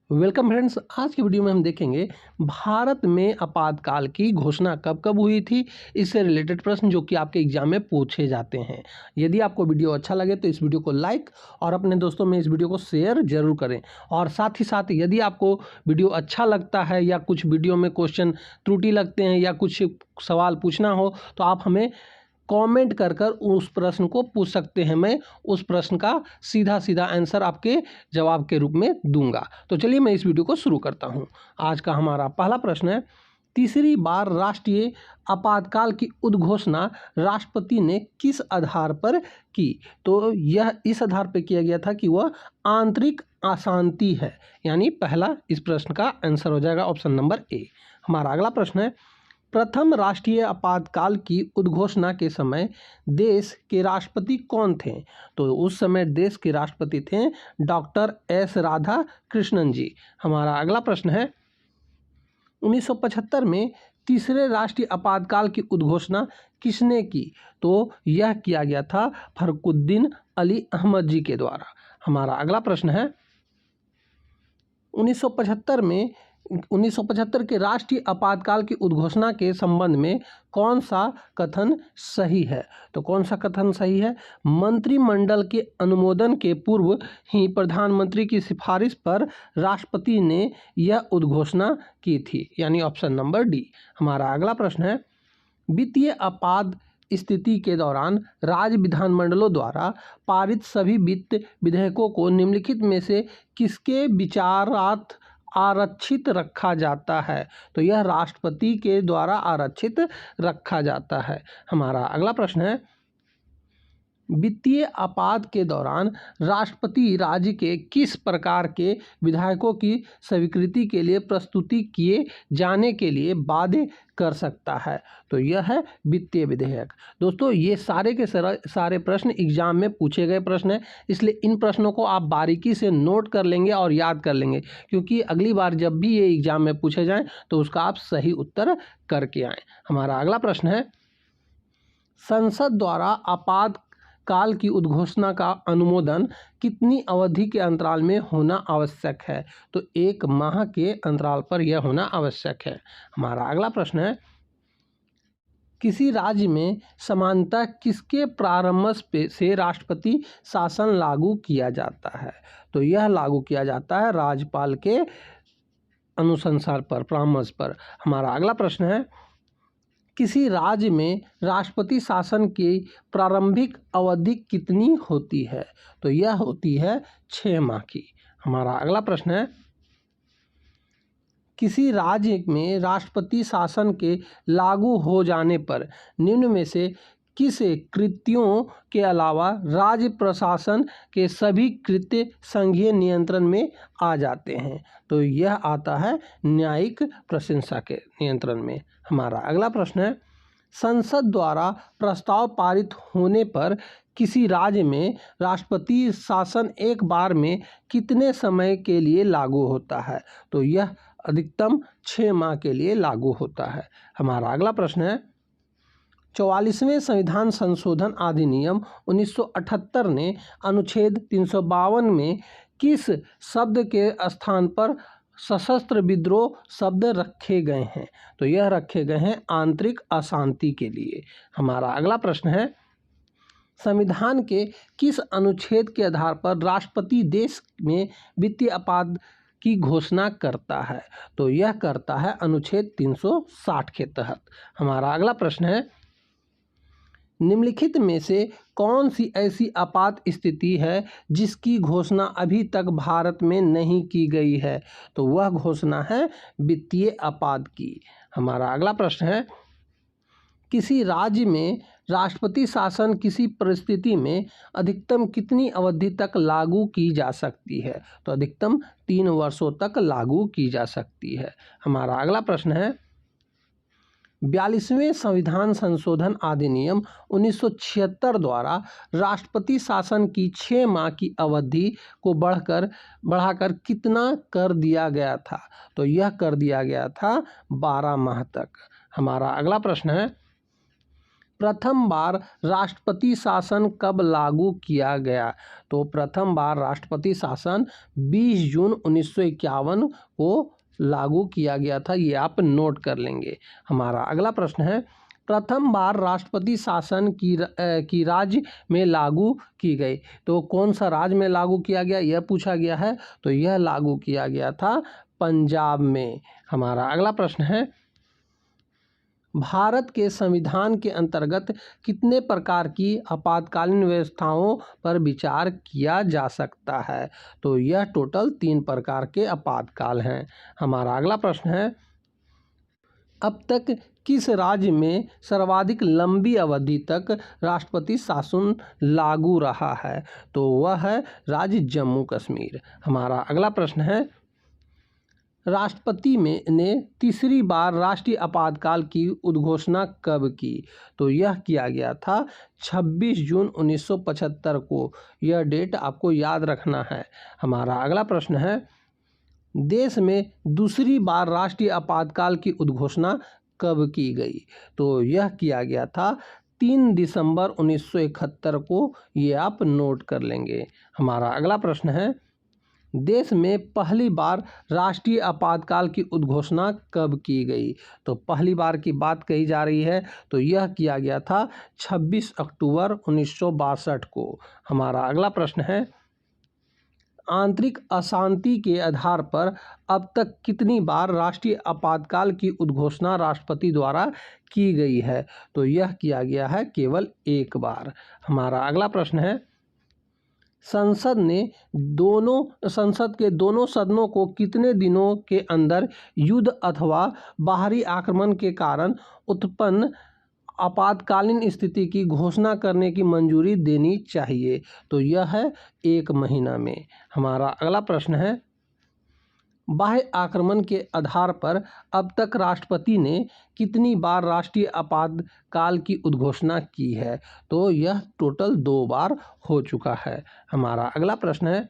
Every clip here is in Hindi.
Welcome friends. आज की वीडियो में हम देखेंगे भारत में आपातकाल की घोषणा कब कब हुई थी, इससे रिलेटेड प्रश्न जो कि आपके एग्जाम में पूछे जाते हैं। यदि आपको वीडियो अच्छा लगे तो इस वीडियो को लाइक और अपने दोस्तों में इस वीडियो को शेयर जरूर करें। और साथ ही साथ यदि आपको वीडियो अच्छा लगता है या कुछ वीडियो में क्वेश्चन त्रुटि लगते हैं या कुछ सवाल पूछना हो तो आप हमें कमेंट कर कर उस प्रश्न को पूछ सकते हैं। मैं उस प्रश्न का सीधा सीधा आंसर आपके जवाब के रूप में दूंगा। तो चलिए मैं इस वीडियो को शुरू करता हूं। आज का हमारा पहला प्रश्न है, तीसरी बार राष्ट्रीय आपातकाल की उद्घोषणा राष्ट्रपति ने किस आधार पर की? तो यह इस आधार पर किया गया था कि वह आंतरिक अशांति है, यानी पहला इस प्रश्न का आंसर हो जाएगा ऑप्शन नंबर ए। हमारा अगला प्रश्न है, प्रथम राष्ट्रीय आपातकाल की उद्घोषणा के समय देश के राष्ट्रपति कौन थे? तो उस समय देश के राष्ट्रपति थे डॉक्टर एस राधा कृष्णन जी। हमारा अगला प्रश्न है, 1975 में तीसरे राष्ट्रीय आपातकाल की उद्घोषणा किसने की? तो यह किया गया था फखरुद्दीन अली अहमद जी के द्वारा। हमारा अगला प्रश्न है, 1975 के राष्ट्रीय आपातकाल की उद्घोषणा के संबंध में कौन सा कथन सही है? तो कौन सा कथन सही है? मंत्रिमंडल के अनुमोदन के पूर्व ही प्रधानमंत्री की सिफारिश पर राष्ट्रपति ने यह उद्घोषणा की थी, यानी ऑप्शन नंबर डी। हमारा अगला प्रश्न है, वित्तीय आपात स्थिति के दौरान राज्य विधानमंडलों द्वारा पारित सभी वित्त विधेयकों को निम्नलिखित में से किसके विचारार्थ आरक्षित रखा जाता है? तो यह राष्ट्रपति के द्वारा आरक्षित रखा जाता है। हमारा अगला प्रश्न है, वित्तीय आपात के दौरान राष्ट्रपति राज्य के किस प्रकार के विधायकों की स्वीकृति के लिए प्रस्तुति किए जाने के लिए बाध्य कर सकता है? तो यह है वित्तीय विधेयक। दोस्तों, ये सारे के सारे प्रश्न एग्जाम में पूछे गए प्रश्न हैं, इसलिए इन प्रश्नों को आप बारीकी से नोट कर लेंगे और याद कर लेंगे, क्योंकि अगली बार जब भी ये एग्जाम में पूछे जाएं तो उसका आप सही उत्तर करके आएँ। हमारा अगला प्रश्न है, संसद द्वारा आपात काल की उद्घोषणा का अनुमोदन कितनी अवधि के अंतराल में होना आवश्यक है? तो 1 माह के अंतराल पर यह होना आवश्यक है। हमारा अगला प्रश्न है, किसी राज्य में सामान्यतः किसके परामर्श से राष्ट्रपति शासन लागू किया जाता है? तो यह लागू किया जाता है राज्यपाल के अनुशंसा पर, परामर्श पर। हमारा अगला प्रश्न है, किसी राज्य में राष्ट्रपति शासन की प्रारंभिक अवधि कितनी होती है? तो यह होती है 6 माह की। हमारा अगला प्रश्न है, किसी राज्य में राष्ट्रपति शासन के लागू हो जाने पर निम्न में से किस कृत्यों के अलावा राज्य प्रशासन के सभी कृत्य संघीय नियंत्रण में आ जाते हैं? तो यह आता है न्यायिक प्रशंसा के नियंत्रण में। हमारा अगला प्रश्न है, संसद द्वारा प्रस्ताव पारित होने पर किसी राज्य में राष्ट्रपति शासन एक बार में कितने समय के लिए लागू होता है? तो यह अधिकतम 6 माह के लिए लागू होता है। हमारा अगला प्रश्न है, 44वें संविधान संशोधन अधिनियम 1978 ने अनुच्छेद 352 में किस शब्द के स्थान पर सशस्त्र विद्रोह शब्द रखे गए हैं? तो यह रखे गए हैं आंतरिक अशांति के लिए। हमारा अगला प्रश्न है, संविधान के किस अनुच्छेद के आधार पर राष्ट्रपति देश में वित्तीय आपात की घोषणा करता है? तो यह करता है अनुच्छेद 360 के तहत। हमारा अगला प्रश्न है, निम्नलिखित में से कौन सी ऐसी आपात स्थिति है जिसकी घोषणा अभी तक भारत में नहीं की गई है? तो वह घोषणा है वित्तीय आपात की। हमारा अगला प्रश्न है, किसी राज्य में राष्ट्रपति शासन किसी परिस्थिति में अधिकतम कितनी अवधि तक लागू की जा सकती है? तो अधिकतम 3 वर्षों तक लागू की जा सकती है। हमारा अगला प्रश्न है, 42वें संविधान संशोधन अधिनियम 1976 द्वारा राष्ट्रपति शासन की 6 माह की अवधि को बढ़ाकर कितना कर दिया गया था? तो यह कर दिया गया था 12 माह तक। हमारा अगला प्रश्न है, प्रथम बार राष्ट्रपति शासन कब लागू किया गया? तो प्रथम बार राष्ट्रपति शासन 20 जून 1951 को लागू किया गया था। ये आप नोट कर लेंगे। हमारा अगला प्रश्न है, प्रथम बार राष्ट्रपति शासन की राज्य में लागू की गई। तो कौन सा राज्य में लागू किया गया, यह पूछा गया है। तो यह लागू किया गया था पंजाब में। हमारा अगला प्रश्न है, भारत के संविधान के अंतर्गत कितने प्रकार की आपातकालीन व्यवस्थाओं पर विचार किया जा सकता है? तो यह टोटल 3 प्रकार के आपातकाल हैं। हमारा अगला प्रश्न है, अब तक किस राज्य में सर्वाधिक लंबी अवधि तक राष्ट्रपति शासन लागू रहा है? तो वह है राज्य जम्मू कश्मीर। हमारा अगला प्रश्न है, राष्ट्रपति ने तीसरी बार राष्ट्रीय आपातकाल की उद्घोषणा कब की? तो यह किया गया था 26 जून 1975 को। यह डेट आपको याद रखना है। हमारा अगला प्रश्न है, देश में दूसरी बार राष्ट्रीय आपातकाल की उद्घोषणा कब की गई? तो यह किया गया था 3 दिसंबर 1971 को। ये आप नोट कर लेंगे। हमारा अगला प्रश्न है, देश में पहली बार राष्ट्रीय आपातकाल की उद्घोषणा कब की गई? तो पहली बार की बात कही जा रही है, तो यह किया गया था 26 अक्टूबर 1962 को। हमारा अगला प्रश्न है, आंतरिक अशांति के आधार पर अब तक कितनी बार राष्ट्रीय आपातकाल की उद्घोषणा राष्ट्रपति द्वारा की गई है? तो यह किया गया है केवल 1 बार। हमारा अगला प्रश्न है, संसद के दोनों सदनों को कितने दिनों के अंदर युद्ध अथवा बाहरी आक्रमण के कारण उत्पन्न आपातकालीन स्थिति की घोषणा करने की मंजूरी देनी चाहिए? तो यह है 1 महीना में। हमारा अगला प्रश्न है, बाह्य आक्रमण के आधार पर अब तक राष्ट्रपति ने कितनी बार राष्ट्रीय आपातकाल की उद्घोषणा की है? तो यह टोटल 2 बार हो चुका है। हमारा अगला प्रश्न है,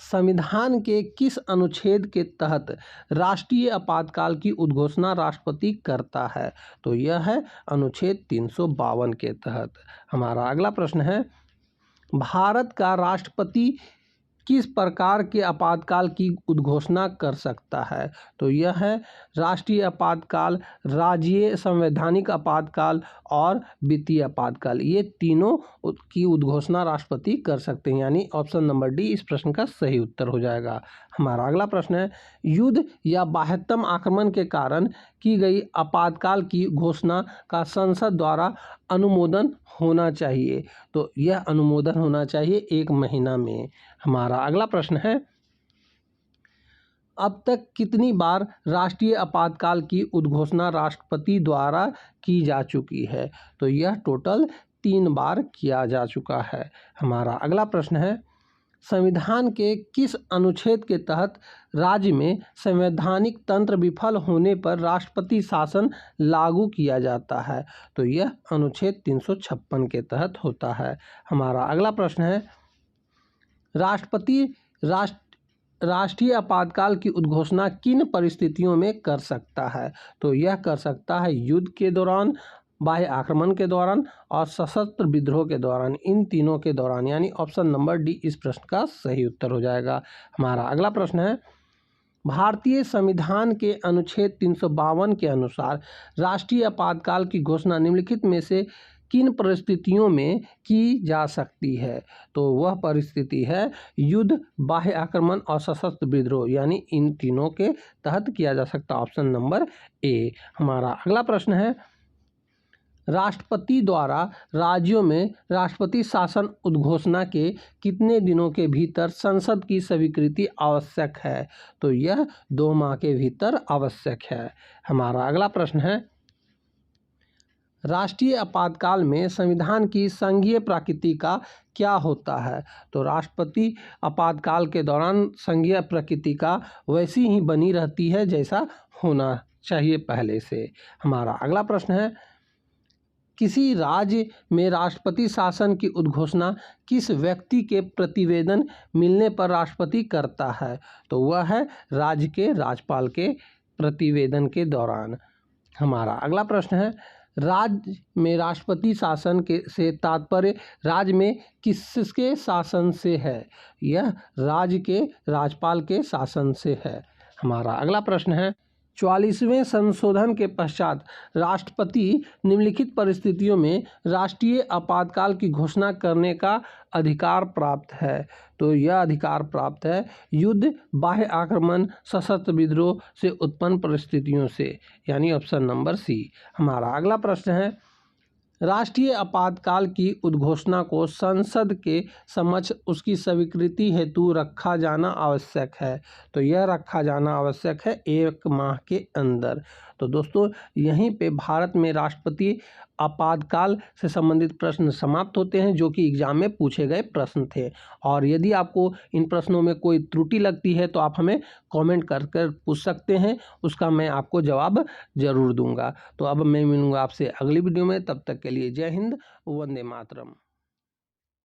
संविधान के किस अनुच्छेद के तहत राष्ट्रीय आपातकाल की उद्घोषणा राष्ट्रपति करता है? तो यह है अनुच्छेद 352 के तहत। हमारा अगला प्रश्न है, भारत का राष्ट्रपति किस प्रकार के आपातकाल की उद्घोषणा कर सकता है? तो यह है राष्ट्रीय आपातकाल, राज्यीय संवैधानिक आपातकाल और वित्तीय आपातकाल। ये तीनों की उद्घोषणा राष्ट्रपति कर सकते हैं, यानी ऑप्शन नंबर डी इस प्रश्न का सही उत्तर हो जाएगा। हमारा अगला प्रश्न है, युद्ध या बाह्यतम आक्रमण के कारण की गई आपातकाल की घोषणा का संसद द्वारा अनुमोदन होना चाहिए। तो यह अनुमोदन होना चाहिए 1 महीना में। हमारा अगला प्रश्न है, अब तक कितनी बार राष्ट्रीय आपातकाल की उद्घोषणा राष्ट्रपति द्वारा की जा चुकी है? तो यह टोटल 3 बार किया जा चुका है। हमारा अगला प्रश्न है, संविधान के किस अनुच्छेद के तहत राज्य में संवैधानिक तंत्र विफल होने पर राष्ट्रपति शासन लागू किया जाता है? तो यह अनुच्छेद 356 के तहत होता है। हमारा अगला प्रश्न है, राष्ट्रपति राष्ट्रीय आपातकाल की उद्घोषणा किन परिस्थितियों में कर सकता है? तो यह कर सकता है युद्ध के दौरान, बाह्य आक्रमण के दौरान और सशस्त्र विद्रोह के दौरान। इन तीनों के दौरान, यानी ऑप्शन नंबर डी इस प्रश्न का सही उत्तर हो जाएगा। हमारा अगला प्रश्न है, भारतीय संविधान के अनुच्छेद 352 के अनुसार राष्ट्रीय आपातकाल की घोषणा निम्नलिखित में से किन परिस्थितियों में की जा सकती है? तो वह परिस्थिति है युद्ध, बाह्य आक्रमण और सशस्त्र विद्रोह, यानी इन तीनों के तहत किया जा सकता है, ऑप्शन नंबर ए। हमारा अगला प्रश्न है, राष्ट्रपति द्वारा राज्यों में राष्ट्रपति शासन उद्घोषणा के कितने दिनों के भीतर संसद की स्वीकृति आवश्यक है? तो यह 2 माह के भीतर आवश्यक है। हमारा अगला प्रश्न है, राष्ट्रीय आपातकाल में संविधान की संघीय प्रकृति का क्या होता है? तो राष्ट्रपति आपातकाल के दौरान संघीय प्रकृति का वैसी ही बनी रहती है जैसा होना चाहिए पहले से। हमारा अगला प्रश्न है, किसी राज्य में राष्ट्रपति शासन की उद्घोषणा किस व्यक्ति के प्रतिवेदन मिलने पर राष्ट्रपति करता है? तो वह है राज्य के राज्यपाल के प्रतिवेदन के दौरान। हमारा अगला प्रश्न है, राज्य में राष्ट्रपति शासन के से तात्पर्य राज्य में किसके शासन से है? यह राज्य के राज्यपाल के शासन से है। हमारा अगला प्रश्न है, 44वें संशोधन के पश्चात राष्ट्रपति निम्नलिखित परिस्थितियों में राष्ट्रीय आपातकाल की घोषणा करने का अधिकार प्राप्त है। तो यह अधिकार प्राप्त है युद्ध, बाह्य आक्रमण, सशस्त्र विद्रोह से उत्पन्न परिस्थितियों से, यानी ऑप्शन नंबर सी। हमारा अगला प्रश्न है, राष्ट्रीय आपातकाल की उद्घोषणा को संसद के समक्ष उसकी स्वीकृति हेतु रखा जाना आवश्यक है। तो यह रखा जाना आवश्यक है 1 माह के अंदर। तो दोस्तों यहीं पे भारत में राष्ट्रपति आपातकाल से संबंधित प्रश्न समाप्त होते हैं, जो कि एग्जाम में पूछे गए प्रश्न थे। और यदि आपको इन प्रश्नों में कोई त्रुटि लगती है तो आप हमें कमेंट कर पूछ सकते हैं, उसका मैं आपको जवाब जरूर दूंगा। तो अब मैं मिलूंगा आपसे अगली वीडियो में, तब तक के लिए जय हिंद, वंदे मातरम।